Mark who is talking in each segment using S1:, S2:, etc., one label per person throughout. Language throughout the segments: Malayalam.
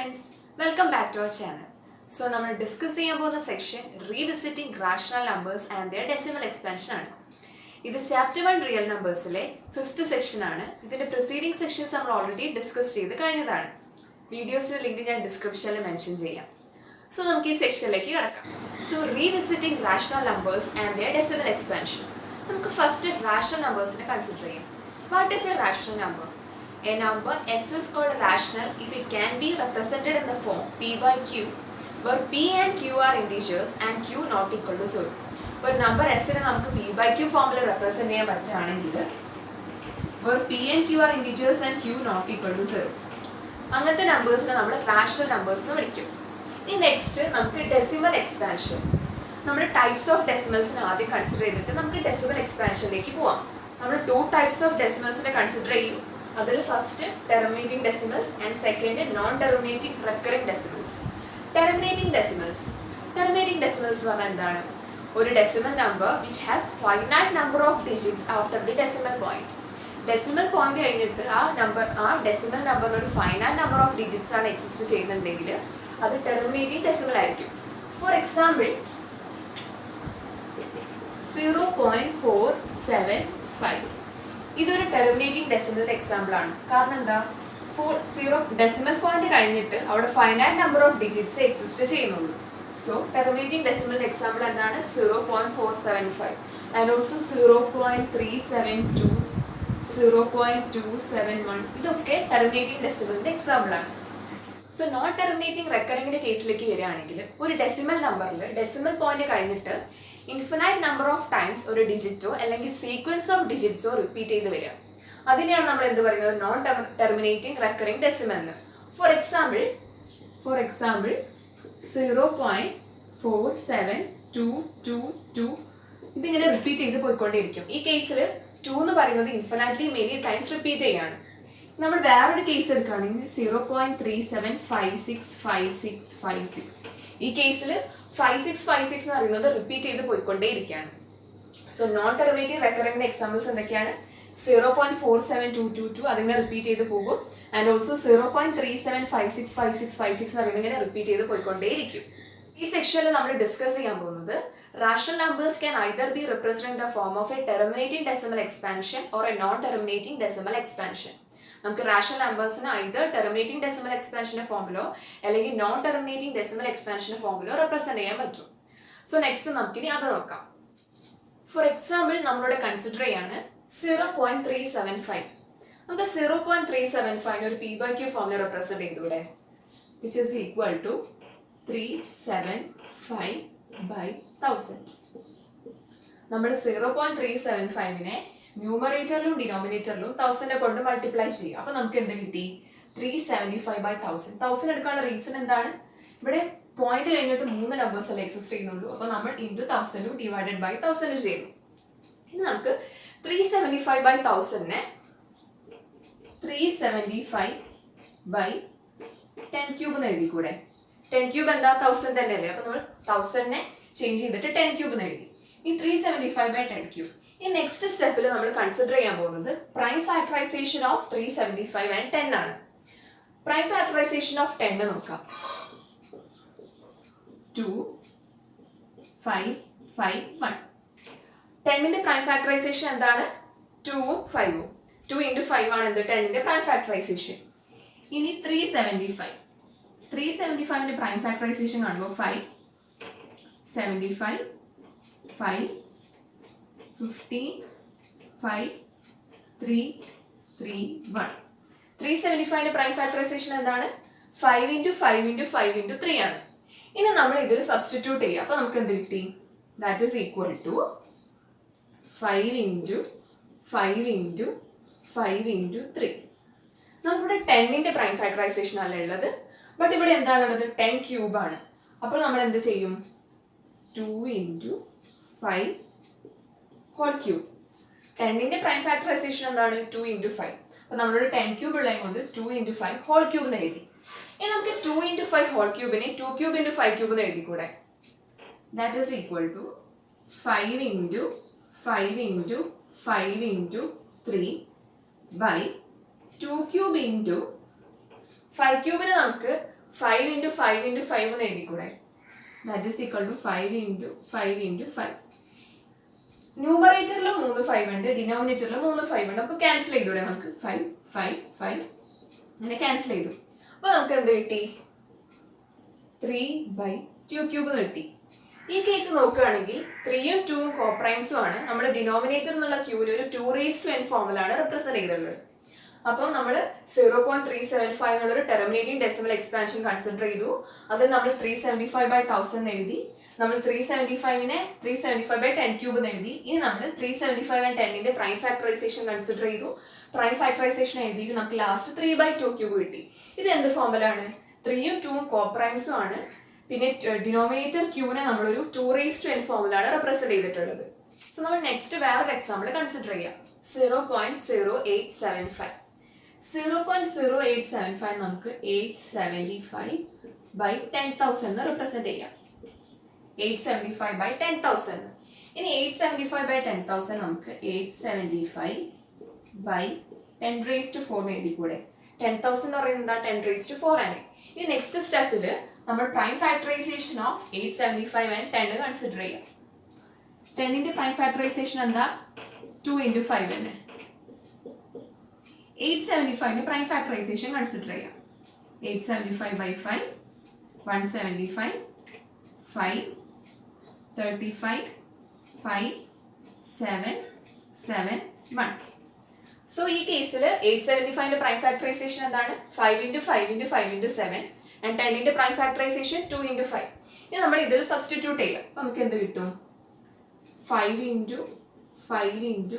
S1: friends, welcome back to our channel. So, we will discuss the section Revisiting Rational Numbers and their Decimal Expansion. This is Chapter 1 Real Numbers, 5th section. In the preceding sections, we have already discussed the videos link in the description. So, we will this section. So, Revisiting Rational Numbers and their Decimal Expansion. We will first rational numbers consider. What is a rational number? A number S is called rational if it can be represented in the form P by Q, where P and Q are integers and Q not equal to 0. Where number S is P by Q formula represent where P and Q are integers and Q not equal to 0. Angante numbers we rational numbers. Next, decimal expansion. We types of decimals consider decimal expansion. We have two types of decimals consider. First, terminating decimals and second, non-terminating recurring decimals. Terminating decimals. Terminating decimals are a decimal number which has finite number of digits after the decimal point. Decimal point is a decimal number or finite number of digits exist in the terminating decimal. For example, 0.475. This is a terminating decimal example. For 0 decimal point, a finite number of digits exist. So, terminating decimal example is 0.475 and also 0.372, 0.271. This is a terminating decimal example. So, not terminating recurring case, a decimal number, decimal point infinite number of times or a digit or a sequence of digits or repeat it. That is non-terminating recurring decimal. For example, 0.47222. This is repeat in this case, 2 is infinitely many times repeat. We have a case 0.37565656. In this case, 5656 is repeat. So, non-terminating recurring examples are 0.47222 repeat and also 0.37565656 repeat. In this section, we will discuss rational numbers can either be represented in the form of a terminating decimal expansion or a non-terminating decimal expansion. Rational numbers either terminating decimal expansion formula or non-terminating decimal expansion formula represent. So next, for example, we consider 0.375. 0.375 P by Q formula represent, which is equal to 375 by 1000. We 0.375 numerator and denominator 1000 multiply. So, we 375 by 1000. 1000 reason is point 3 numbers exist. So, we into 1000 divided by 1000. 375 by 1000 375 by 10 cube. 10 cube is 1000. So, 1000 change to 10 cube. 375 by 10 cube. In next step, we will consider prime factorization of 375 and 10. Prime factorization of 10 is 2, 5, 5, 1. 10 in prime factorization is 2, 5. 2 into 5 is 10 in prime factorization. Ini 375. 375 in prime factorization is 5, 75, 5, 15, 5, 3, 3, 1. 375 prime factorization is 5 into 5 into 5 into 3. Now we will substitute. That is equal to 5 into 5 into 5 into 3. Now we have 10 into prime factorization. But we have 10 cube. Now we will 2 into 5 whole cube. 10 in the prime factorization is 2 into 5. So, we have 10 cube 2 into 5 whole cube. Now, we have 2 into 5 whole cube 2 cube into 5 cube. That is equal to 5 into 5 into 5 into 3 by 2 cube into 5 cube 5 into 5 into 5 എന്ന് എഴുതിക്കൂടെ? That is equal to 5 into 5 into 5. ന്യൂമറേറ്ററിൽ 3 5 ഉണ്ട്, ഡിനോമിനേറ്ററിൽ 3 5 ഉണ്ട്. അപ്പോൾ ക്യാൻസൽ ചെയ്തൂടെ നമുക്ക്? 5 5 5 അങ്ങനെ ക്യാൻസൽ ചെയ്തു. അപ്പോൾ നമുക്ക് എന്ത് കിട്ടി? 3/2 ക്യൂബ് കിട്ടി. ഈ കേസ് നോക്കുകയാണെങ്കിൽ 3ഉം 2ഉം കോപ്രൈംസും ആണ്. നമ്മുടെ ഡിനോമിനേറ്റർ എന്നുള്ള ക്യൂവിൽ ഒരു 2n ഫോമിലാണ് റെപ്രസെന്റ് ചെയ്തിട്ടുള്ളത്. അപ്പം നമ്മൾ 0.375 എന്നുള്ളൊരു ടെർമിനേറ്റിംഗ് ഡെസിമൽ എക്സ്പാൻഷൻ കൺസിഡർ ചെയ്തു. അത് നമ്മൾ 375/1000 എഴുതി. നമ്മൾ 375നെ 375/10 ക്യൂബ് എഴുതി. ഇനി നമ്മൾ 375 and 10ന്റെ പ്രൈം ഫാക്ടറൈസേഷൻ കൺസിഡർ ചെയ്തു. പ്രൈം ഫാക്ടറൈസേഷൻ എഴുതിയിട്ട് നമുക്ക് ലാസ്റ്റ് 3/2 ക്യൂബ് കിട്ടി. ഇത് എന്ത് ഫോമിലാണ്? 3ഉം 2ഉം കോപ്രൈംസും ആണ്. പിന്നെ ഡിനോമിനേറ്റർ ക്യൂവിനെ നമ്മളൊരു 2n ഫോമിലാണ് റെപ്രസെന്റ് ചെയ്തിട്ടുള്ളത്. സോ നമ്മൾ നെക്സ്റ്റ് വേറൊരു എക്സാമ്പിൾ കൺസിഡർ ചെയ്യാം. 0.0875. 0.0875 നമുക്ക് 875/10,000 എന്ന് റെപ്രസെന്റ് ചെയ്യാം. 875/10,000. ഇനി 875/10,000 നമുക്ക് 875/10⁴ എഴുതിക്കൂടെ? 10,000 എന്ന് പറയുന്നത് എന്താ? 10⁴ ആണ്. ഇനി നെക്സ്റ്റ് സ്റ്റെപ്പിൽ നമ്മൾ prime factorisation of 875 and 10 consider ചെയ്യാം. 10ന്റെ പ്രൈം ഫാക്ടറൈസേഷൻ എന്താ? 2 into 5 തന്നെ. 875ന്റെ പ്രൈം ഫാക്ടറൈസേഷൻ കൺസിഡർ ചെയ്യാം. 875/5 175 5 35 5 7 7 1. സോ ഈ കേസിൽ 875ന്റെ പ്രൈം ഫാക്ടറൈസേഷൻ എന്താണ്? 5 into 5 into 5 into 7 and 10ന്റെ പ്രൈം ഫാക്ടറൈസേഷൻ 2 into 5. ഇനി നമ്മൾ ഇതിൽ സബ്സ്റ്റിറ്റ്യൂട്ട് ചെയ്യാം. അപ്പോൾ നമുക്ക് എന്ത് കിട്ടും? 5 into 5 into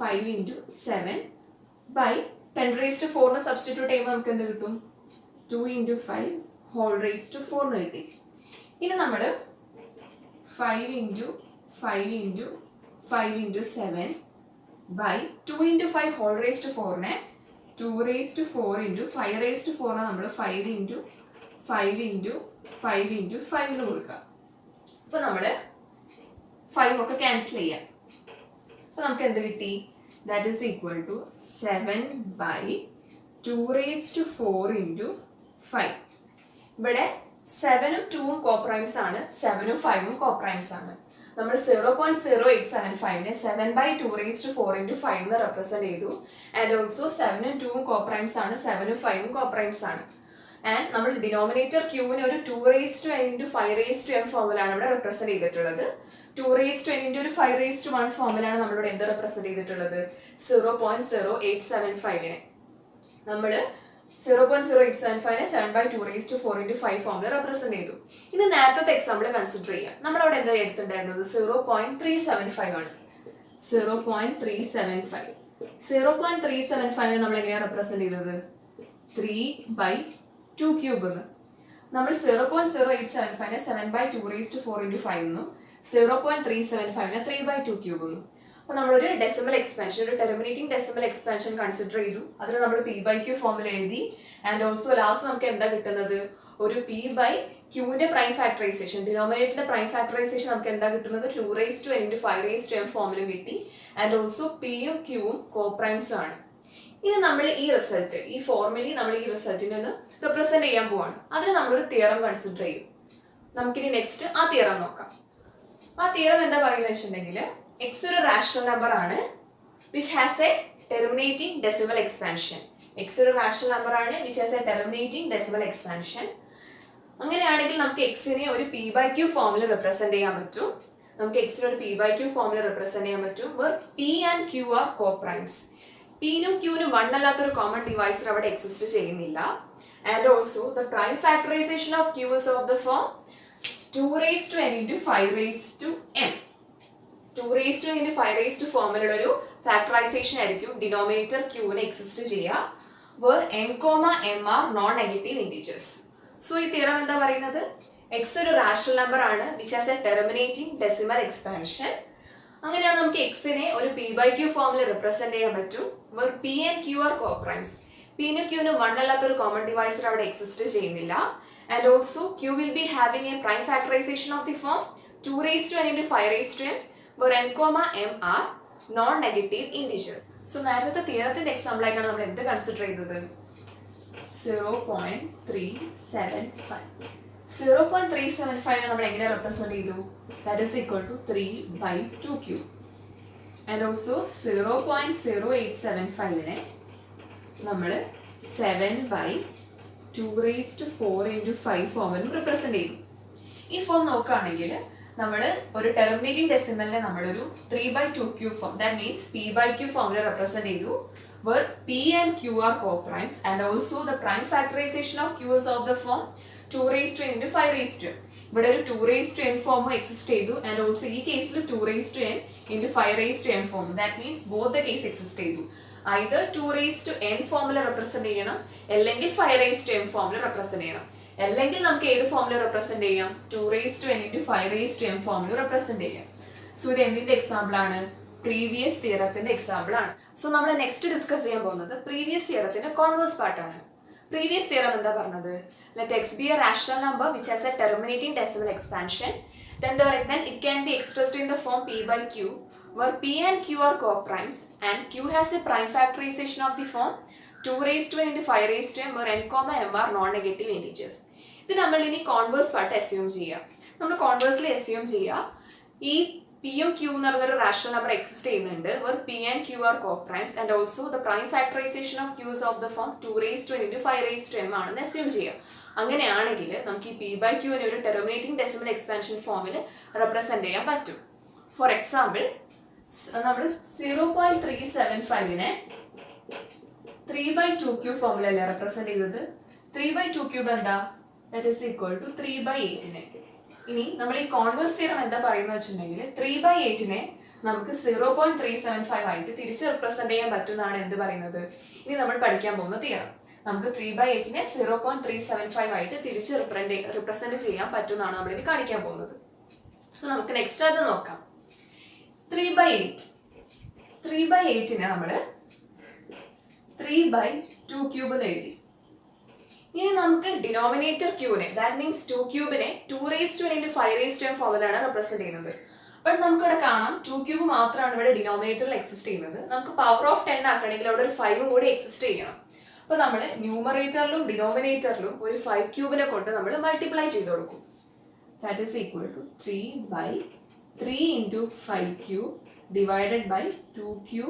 S1: 5 into 7/10⁴ സബ്സ്റ്റിറ്റ്യൂട്ട് ചെയ്യുമ്പോൾ നമുക്ക് എന്ത് കിട്ടും? 2 into 5⁴ എന്ന് കിട്ടി. ഇനി നമ്മൾ 5 into 5 into 5 into 7/2 into 5⁴ 2⁴ into 5⁴ നമ്മൾ 5 into 5 into 5 into 5 എന്ന് കൊടുക്കുക. അപ്പോൾ നമ്മൾ 5 ഒക്കെ ക്യാൻസൽ ചെയ്യാം. അപ്പോൾ നമുക്ക് എന്ത് കിട്ടി? That is equal to 7/2⁴ into 5. ഇവിടെ 7ഉം 2ഉം കോപ്രൈംസ് ആണ്, 7ഉം 5ഉം കോപ്രൈംസ് ആണ്. നമ്മൾ 0.0875നെ 7/2⁴ into 5 എന്ന് റെപ്രസെന്റ് ചെയ്തു. ആൻഡ് ഓൾസോ 7ഉം 2ഉം കോപ്രൈംസ് ആണ്, 7ഉം 5ഉം കോപ്രൈംസ് ആണ്. ആൻഡ് നമ്മൾ ഡിനോമിനേറ്റർ ക്യൂവിനെ ഒരു 2n into 5m ഫോമിലാണ് ഇവിടെ റെപ്രസെന്റ് ചെയ്തിട്ടുള്ളത്. 2n into ഒരു 5(1) ഫോമിലാണ് നമ്മളിവിടെ എന്ത് റെപ്രസെന്റ് ചെയ്തിട്ടുള്ളത്? 0.0875നെ നമ്മൾ 0.0875നെ 7/2⁴ into 5 ഫോമിൽ റെപ്രസെന്റ് ചെയ്തു. ഇനി നേരത്തെ എക്സാമ്പിൾ കൺസിഡർ ചെയ്യാം. നമ്മളവിടെ എന്താ എടുത്തിട്ടുണ്ടായിരുന്നത്? 0.375 ആണ്. 0.375 നമ്മൾ എങ്ങനെയാണ് റെപ്രസെന്റ് ചെയ്തത്? 3/2 ക്യൂബ് എന്ന്. നമ്മൾ 0.0875നെ 7/2⁴ into 5 എന്നും 0.375നെ 3/2 ക്യൂബ് എന്നും. അപ്പോൾ നമ്മളൊരു ഡെസിമൽ എക്സ്പാൻഷൻ, ഒരു ടെർമിനേറ്റിംഗ് ഡെസിമൽ എക്സ്പാൻഷൻ കൺസിഡർ ചെയ്തു. അതിൽ നമ്മൾ p/q ഫോമിൽ എഴുതി. ആൻഡ് ഓൾസോ ലാസ്റ്റ് നമുക്ക് എന്താ കിട്ടുന്നത്? ഒരു p/qന്റെ പ്രൈം ഫാക്ടറൈസേഷൻ, ഡിനോമിനേറ്ററിന്റെ പ്രൈം ഫാക്ടറൈസേഷൻ നമുക്ക് എന്താ കിട്ടുന്നത്? 2n into 5m ഫോമിലും കിട്ടി. ആൻഡ് ഓൾസോ pയും qയും കോപ്രൈംസും ആണ്. ഇനി നമ്മൾ ഈ റിസൾട്ട്, ഈ ഫോർമുലി നമ്മൾ ഈ റിസൾട്ടിനെ ഒന്ന് റിപ്രസെന്റ് ചെയ്യാൻ പോവാണ്. അതിന് നമ്മളൊരു തിയറം കൺസിഡർ ചെയ്യും. നമുക്കിനി നെക്സ്റ്റ് ആ തിയറം നോക്കാം. ആ തിയറം എന്താ പറയുന്നത് വെച്ചിട്ടുണ്ടെങ്കിൽ, എക്സ് ഒരു റാഷണൽ നമ്പർ ആണ് which has a terminating decimal expansion. X ഒരു റാഷണൽ നമ്പർ ആണ് which has a terminating decimal expansion. അങ്ങനെയാണെങ്കിൽ നമുക്ക് എക്സിനെ ഒരു p/q ഫോമിൽ റെപ്രസെന്റ് ചെയ്യാൻ പറ്റും. നമുക്ക് എക്സിനെ ഒരു p/q ഫോമിൽ റെപ്രസെന്റ് ചെയ്യാൻ പറ്റും. Where p and q are coprimes. pനും qനും 1 അല്ലാത്തൊരു കോമൺ ഡിവൈസർ അവിടെ എക്സിസ്റ്റ് ചെയ്യുന്നില്ല. And also the prime factorisation of q is of the form 2n into 5m. 2n into 5 ഫോമിലുള്ള ഒരു ഫാക്ടറൈസേഷൻ ആയിരിക്കും ഡിനോമിനേറ്റർ ക്യൂവിന് എക്സിസ്റ്റ് ചെയ്യുക. Where n, m are non negative integers. So ഈ തിയറം എന്താ പറയുന്നത്? എക്സ് ഒരു റാഷണൽ നമ്പർ ആണ് which has a terminating decimal expansion. അങ്ങനെയാണ് നമുക്ക് എക്സിനെ ഒരു p/q ഫോമിൽ റെപ്രസെന്റ് ചെയ്യാൻ പറ്റും. Where p and q are coprimes. pനും qനും 1 അല്ലാത്തൊരു കോമൺ ഡിവൈസർ അവിടെ എക്സിസ്റ്റ് ചെയ്യുന്നില്ല. And also Q will be having a prime factorization of the form 2n into 5m where n, m are non-negative integers. So നേരത്തെ തിയറത്തിന്റെ എക്സാമ്പിൾ ആയിട്ടാണ് നമ്മൾ എന്ത് കൺസിഡർ ചെയ്തത്? 0.375. 0.375 നമ്മൾ എങ്ങനെ റെപ്രസെന്റ് ചെയ്തു? That is equal to 3/2 and also 0.0875 നമ്മൾ 7/2⁴ ഫോമിലും റെപ്രസെന്റ് ചെയ്തു. ഈ ഫോം നോക്കുകയാണെങ്കിൽ നമ്മൾ ഒരു ടെർമിനേറ്റിംഗ് ഡെസിമലിനെ നമ്മളൊരു 3/2 ഫോം, ദാറ്റ് മീൻസ് p/q ഫോമിൽ റെപ്രസെന്റ് ചെയ്തു, where p and q are co-primes and also the prime factorization of q is of the form 2n into 5n. ഇവിടെ ഒരു 2n ഫോം എക്സിസ്റ്റ് ചെയ്തു ആൻഡ് ഓൾസോ ഈ കേസിൽ 2n into 5n form, that means both the case exist ചെയ്തു. either 2n ഫോമിൽ റെപ്രസെന്റ് ചെയ്യണം അല്ലെങ്കിൽ 5n ഫോമിൽ റെപ്രസെന്റ് ചെയ്യണം. അല്ലെങ്കിൽ നമുക്ക് ഏത് ഫോമിൽ റെപ്രസെന്റ് ചെയ്യാം? 2n into 5n ഫോമിൽ റെപ്രസെന്റ് ചെയ്യാം. സോ ഇത് എന്തിന്റെ എക്സാമ്പിൾ ആണ്? പ്രീവിയസ് തിയറത്തിന്റെ എക്സാമ്പിൾ ആണ്. സോ നമ്മൾ നെക്സ്റ്റ് ഡിസ്കസ് ചെയ്യാൻ പോകുന്നത് പ്രീവിയസ് തിയറത്തിന്റെ കോൺവേഴ്സ് പാർട്ടാണ്. പ്രീവിയസ് തിയറം എന്താ പറഞ്ഞത്? Let x be a rational number which has a terminating decimal expansion, then it can be expressed in the form p/q, where p and q are co-primes and q has a prime factorization of the form 2n into 5n, where n, m are non-negative integers. ഇത് നമ്മൾ ഇനി കോൺവേഴ്സ് പാർട്ട് അസ്യൂം ചെയ്യാം. നമ്മൾ കോൺവേഴ്സിൽ അസ്യൂം ചെയ്യാം ഈ p യും q എന്ന് പറയുന്നൊരു റാഷണൽ നമ്പർ എക്സിസ്റ്റ് ചെയ്യുന്നുണ്ട്, where p and q are co-primes and also the prime factorization of q is of the form 2n into 5n ആണെന്ന് അസ്യൂം ചെയ്യാം. അങ്ങനെയാണെങ്കിൽ നമുക്ക് ഈ p/q നെ ഒരു ടെർമിനേറ്റിംഗ് ഡെസിമൽ എക്സ്പാൻഷൻ ഫോമിൽ റെപ്രസെന്റ് ചെയ്യാൻ പറ്റും. ഫോർ എക്സാമ്പിൾ നമ്മൾ 0.375 3/2 ഫോമിലല്ലേ റെപ്രസെന്റ് ചെയ്തത്? 3/2 എന്താ? That is equal to 3/8. ഇനി നമ്മൾ ഈ കോൺവേഴ്സ് തിയറം എന്താ പറയുന്നത് വെച്ചിട്ടുണ്ടെങ്കിൽ 3/8 നമുക്ക് 0.375 ആയിട്ട് തിരിച്ച് റെപ്രസെന്റ് ചെയ്യാൻ പറ്റുന്നതാണ് എന്ത് പറയുന്നത്? ഇനി നമ്മൾ പഠിക്കാൻ പോകുന്ന തിയറം. നമുക്ക് 3/8 0.375 ആയിട്ട് തിരിച്ച് റിപ്രസെന്റ് ചെയ്യാൻ പറ്റുന്നതാണ് നമ്മൾ ഇനി കാണിക്കാൻ പോകുന്നത്. സോ നമുക്ക് നെക്സ്റ്റ് അത് നോക്കാം. 3/8 നമ്മൾ 3/2 എന്ന് എഴുതി. ഇനി നമുക്ക് ഡിനോമിനേറ്റർ ക്യൂവിനെ, that means 2 2n into 5n ഫോമിലാണ് റെപ്രസെന്റ് ചെയ്യുന്നത്. ബട്ട് നമുക്ക് ഇവിടെ കാണാം 2 മാത്രമാണ് ഇവിടെ ഡിനോമിനേറ്ററിൽ എക്സിസ്റ്റ് ചെയ്യുന്നത്. നമുക്ക് പവർ ഓഫ് 10 ആക്കണമെങ്കിൽ അവിടെ ഒരു 5 കൂടി എക്സിസ്റ്റ് ചെയ്യണം. അപ്പൊ നമ്മൾ ന്യൂമറേറ്ററിലും ഡിനോമിനേറ്ററിലും ഒരു 5 കൊണ്ട് നമ്മൾ മൾട്ടിപ്ലൈ ചെയ്ത് കൊടുക്കും. That is equal to 3/3 into 5 divided by 2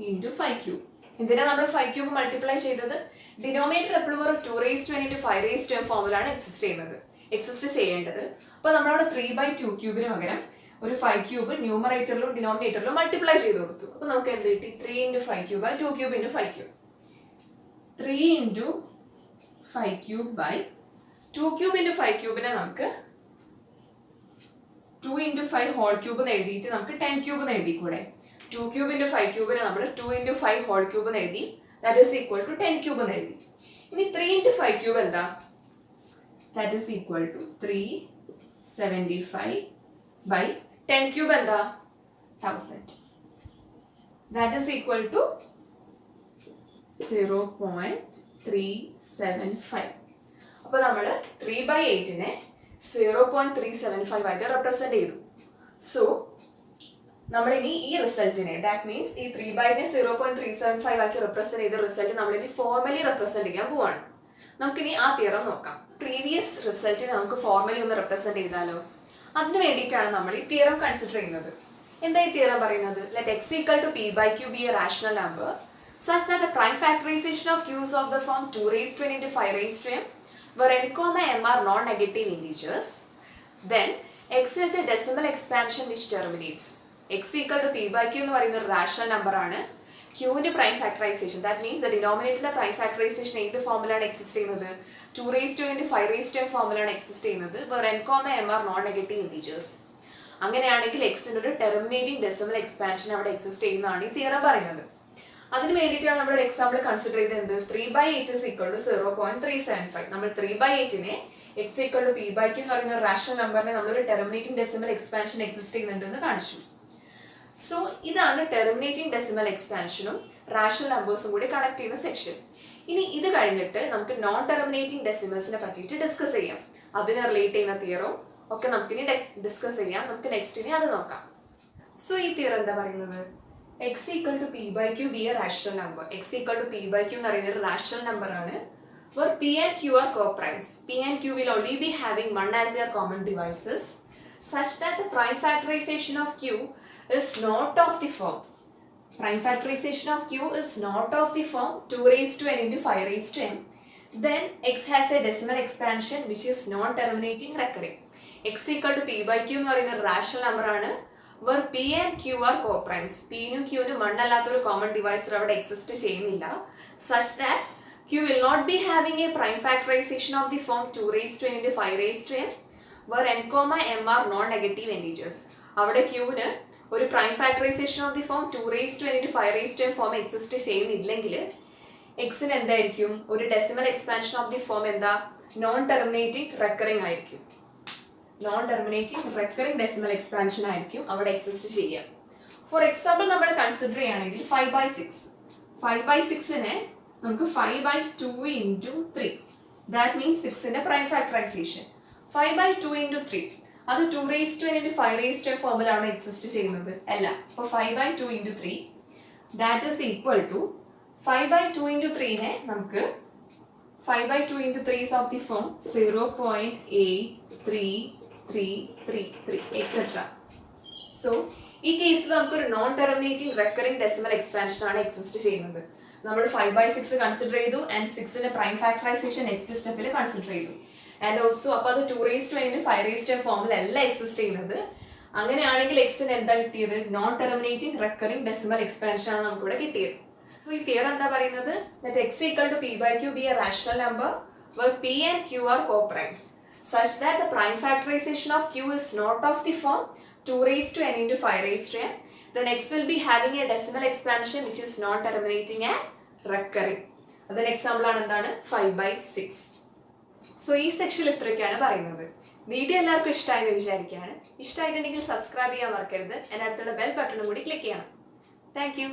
S1: into 5. എന്തിനാണ് നമ്മൾ 5 മൾട്ടിപ്ലൈ ചെയ്തത്? ഡിനോമിനേറ്റർ എപ്പോഴും ഒരു 2n into 5n ഫോമിലാണ് എക്സിസ്റ്റ് ചെയ്യേണ്ടത്. അപ്പൊ നമ്മളവിടെ 3/2 പകരം ഒരു 5 ന്യൂമറേറ്ററിലും ഡിനോമിനേറ്ററിലും മൾട്ടിപ്ലൈ ചെയ്ത് കൊടുത്തു. അപ്പൊ നമുക്ക് എന്ത് കിട്ടി? 3 into 5 into 5. 3 into 5 by 2 into 5 നമുക്ക് 2 into 5 whole cube എന്ന് എഴുതിയിട്ട് നമുക്ക് 10 എന്ന് എഴുതിക്കൂടെ? 2 into 5 നമ്മൾ 2 into 5 whole cube എന്ന് എഴുതി, that is equal to 10 എന്ന് എഴുതി. ഇനി 3 into 5 എന്താ? that is equal to 375 by 10 എന്താ? 1000. that is equal to 0.375. അപ്പൊ നമ്മൾ 3/8 0.375 ആയിട്ട് റെപ്രസെന്റ് ചെയ്തു. സോ നമ്മൾ ഇനി ഈ റിസൾട്ടിനെ, ദാറ്റ് മീൻസ് ഈ 3/8 0.375 ആക്കി റെപ്രസെന്റ് ചെയ്ത റിസൾട്ട് നമ്മൾ ഇനി ഫോർമലി റെപ്രസെന്റ് ചെയ്യാൻ പോവാണ്. നമുക്കിനി ആ തിയറം നോക്കാം. പ്രീവിയസ് റിസൾട്ടിനെ നമുക്ക് ഫോർമലി ഒന്ന് റെപ്രസെന്റ് ചെയ്താലോ? അതിന് വേണ്ടിയിട്ടാണ് നമ്മൾ ഈ തിയറം കൺസിഡർ ചെയ്യുന്നത്. എന്താ ഈ തിയറം പറയുന്നത്? Let x equal to p/q be a rational number such that the prime factorization of q is of the form 2n into 5n, where n, m are non-negative integers, then x is a decimal expansion which terminates. x equal to p/q എന്ന് പറയുന്ന ഒരു റാഷണൽ നമ്പർ ആണ്. ക്യൂവിന്റെ prime factorisation, that means the ഡിനോമിനേറ്ററിന്റെ പ്രൈം ഫാക്ടറൈസേഷൻ ഏത് ഫോമിലാണ് എക്സിസ്റ്റ് ചെയ്യുന്നത്? 2n into 5n ഫോമിലാണ് എക്സിസ്റ്റ് ചെയ്യുന്നത്, where n, m are non-negative integers. അങ്ങനെയാണെങ്കിൽ എക്സിന്റെ ഒരു ടെർമിനേറ്റിംഗ് ഡെസിമൽ എക്സ്പാൻഷൻ അവിടെ എക്സിസ്റ്റ് ചെയ്യുന്നതാണ് ഈ തിയറം പറയുന്നത്. അതിന് വേണ്ടിയിട്ടാണ് നമ്മൾ ഒരു എക്സാമ്പിൾ കൺസിഡർ ചെയ്തത്. 3/8 is equal to 0.375. നമ്മൾ 3/8 x equal to p/q എന്ന് പറയുന്ന ഒരു റാഷണൽ നമ്പറിനെ നമ്മളൊരു ടെർമിനേറ്റിംഗ് ഡെസിമൽ എക്സ്പാൻഷൻ എക്സിസ്റ്റ് ചെയ്യുന്നുണ്ട് എന്ന് കാണിച്ചു. സോ ഇതാണ് ടെർമിനേറ്റിംഗ് ഡെസിമൽ എക്സ്പാൻഷനും റാഷണൽ നമ്പേഴ്സും കൂടി കണക്ട് ചെയ്യുന്ന സെക്ഷൻ. ഇനി ഇത് കഴിഞ്ഞിട്ട് നമുക്ക് നോൺ ടെർമിനേറ്റിംഗ് ഡെസിമൽസിനെ പറ്റിയിട്ട് ഡിസ്കസ് ചെയ്യാം. അതിനെ റിലേറ്റ് ചെയ്യുന്ന തിയറും ഒക്കെ നമുക്കിനി ഡിസ്കസ് ചെയ്യാം. നമുക്ക് നെക്സ്റ്റിനെ അത് നോക്കാം. സോ ഈ തിയർ എന്താ പറയുന്നത്? x equal to p by q be a rational number. x equal to p by q എന്ന് പറയുന്നത് ഒരു rational number ആണ്. Where p and q are co-primes. p and q will only be having 1 as their common divisors, such that the prime factorization of q is not of the form. Prime factorization of q is not of the form 2 raised to n into 5 raised to m. Then x has a decimal expansion which is non-terminating recurring. x equal to p by q എന്ന് പറയുന്ന ഒരു rational number ആണ്. Where p and q are co-primes. p നും q നും മണ്ണല്ലാത്തൊരു കോമൺ ഡിവൈസർ അവിടെ എക്സിസ്റ്റ് ചെയ്യുന്നില്ല. Such that q will not be having a prime factorization of the form 2 raised to n into 5 raised to m, where n, m are non-negative integers. അവിടെ q ന് ഒരു prime factorization of the form 2 raised to n into 5 raised to m form exist ചെയ്യുന്നില്ലെങ്കിൽ x ന് എന്തായിരിക്കും? ഒരു decimal expansion of the form എന്താ? നോൺ ടെർമിനേറ്റിംഗ് റെക്കറിംഗ് ആയിരിക്കും. Non terminating recurring decimal expansion ആയിരിക്കും അവിടെ എക്സിസ്റ്റ് ചെയ്യുക. ഫോർ എക്സാമ്പിൾ നമ്മൾ കൺസിഡർ ചെയ്യുകയാണെങ്കിൽ 5/6. 5/6നെ നമുക്ക് 5/2 into 3. ദാറ്റ് മീൻസ് 6ന്റെ പ്രൈം ഫാക്ടറൈസേഷൻ. 5/2 into 3 അത് 2 raised to n into 5 raised to n ഫോമിലാണ് എക്സിസ്റ്റ് ചെയ്യുന്നത് അല്ല. അപ്പോൾ 5/2 into 3 that is equal to 5/2 into 3നെ നമുക്ക് 5/2 into 3 is of the form 0.8333 etc. So ഈ കേസിൽ നമുക്കൊരു non terminating recurring decimal expansion ആണ് എക്സിസ്റ്റ് ചെയ്യുന്നത്. നമ്മൾ 5/6 കൺസിഡർ ചെയ്തു ആൻഡ് 6ന്റെ പ്രൈം ഫാക്ടറൈസേഷൻ നെക്സ്റ്റ് സ്റ്റെപ്പിൽ കൺസിഡർ ചെയ്തു. ആൻഡ് ഓൾസോ അപ്പോൾ അത് 2 raised to n into 5 raised to n ഫോമിലല്ല exist ചെയ്യുന്നത്. അങ്ങനെയാണെങ്കിൽ എക്സിന് എന്താ കിട്ടിയത്? Non terminating recurring decimal expansion ആണ് നമുക്കിവിടെ കിട്ടിയത്. So ഈ തിയറം എന്താ പറയുന്നത്? That x equal to p by q be a rational number where p and q are co-primes, such that the prime factorization of q is not of the form 2 raised to n into 5 raised to n. Then x will be having a decimal expansion which is non terminating and recurring. അതിന് എക്സാമ്പിൾ ആണ് എന്താണ്? 5/6. സോ ഈ സെക്ഷനിൽ ഇത്രയൊക്കെയാണ് പറയുന്നത്. വീഡിയോ എല്ലാവർക്കും ഇഷ്ടമായെന്ന് വിചാരിക്കുകയാണ്. ഇഷ്ടമായിട്ടുണ്ടെങ്കിൽ സബ്സ്ക്രൈബ് ചെയ്യാൻ മറക്കരുത്. അതിനടുത്തുള്ള ബെൽ ബട്ടണും കൂടി ക്ലിക്ക് ചെയ്യണം. Thank you.